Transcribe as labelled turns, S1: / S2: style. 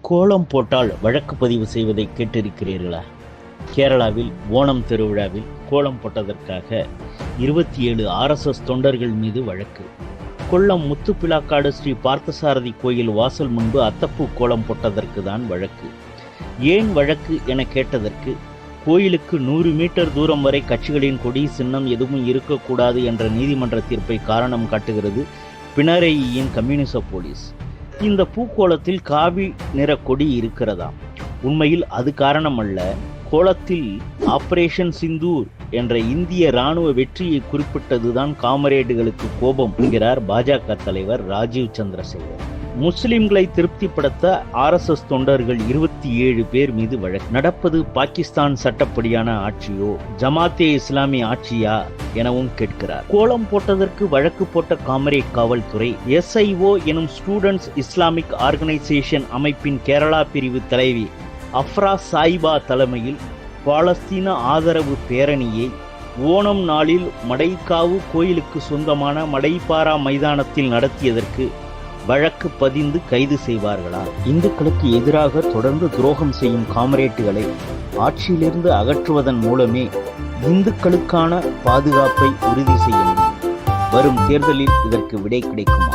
S1: கோலம் போட்டால் வழக்கு பதிவு செய்வதை கேட்டிருக்கிறீர்களா? கேரளாவில் ஓணம் திருவிழாவில் கோலம் போட்டதற்காக 27 RSS தொண்டர்கள் மீது வழக்கு. கொல்லம் முத்துப்பிலாக்காடு ஸ்ரீ பார்த்தசாரதி கோயில் வாசல் முன்பு அத்தப்பூ கோலம் போட்டதற்கு தான் வழக்கு. ஏன் வழக்கு என கேட்டதற்கு, கோயிலுக்கு 100 மீட்டர் தூரம் வரை கட்சிகளின் கொடி சின்னம் எதுவும் இருக்கக்கூடாது என்ற நீதிமன்ற தீர்ப்பை காரணம் காட்டுகிறது பினராயியின் கம்யூனிச போலீஸ். இந்த பூக்கோளத்தில் காவி நிற கொடி இருக்கிறதா? உண்மையில் அது காரணம் அல்ல. கோலத்தில் ஆபரேஷன் சிந்தூர் என்ற இந்திய ராணுவ வெற்றியை குறிப்பிட்டதுதான் காமரேடுகளுக்கு கோபம் என்கிறார் பாஜக தலைவர் ராஜீவ் சந்திரசேகர். முஸ்லிம்களை திருப்திப்படுத்த RSS தொண்டர்கள் 27 பேர் மீது வழக்கு. நடப்பது பாகிஸ்தான் சட்டப்படியான ஆட்சியோ, ஜமாத்தே இஸ்லாமி ஆட்சியா எனவும் கேட்கிறார். கோலம் போட்டதற்கு வழக்கு போட்ட காமரேட் காவல்துறை SIO எனும் ஸ்டூடெண்ட்ஸ் இஸ்லாமிக் ஆர்கனைசேஷன் அமைப்பின் கேரளா பிரிவு தலைவி அஃப்ரா சாயிபா தலைமையில் பாலஸ்தீன ஆதரவு பேரணியை ஓணம் நாளில் மடைக்காவு கோயிலுக்கு சொந்தமான மடைப்பாரா மைதானத்தில் நடத்தியதற்கு வழக்கு பதிந்து கைது செய்வார்களா? இந்துக்களுக்கு எதிராக தொடர்ந்து துரோகம் செய்யும் காமரேட்டுகளை ஆட்சியிலிருந்து அகற்றுவதன் மூலமே இந்துக்களுக்கான பாதுகாப்பை உறுதி செய்ய முடியும். வரும் தேர்தலில் இதற்கு விடை கிடைக்குமா?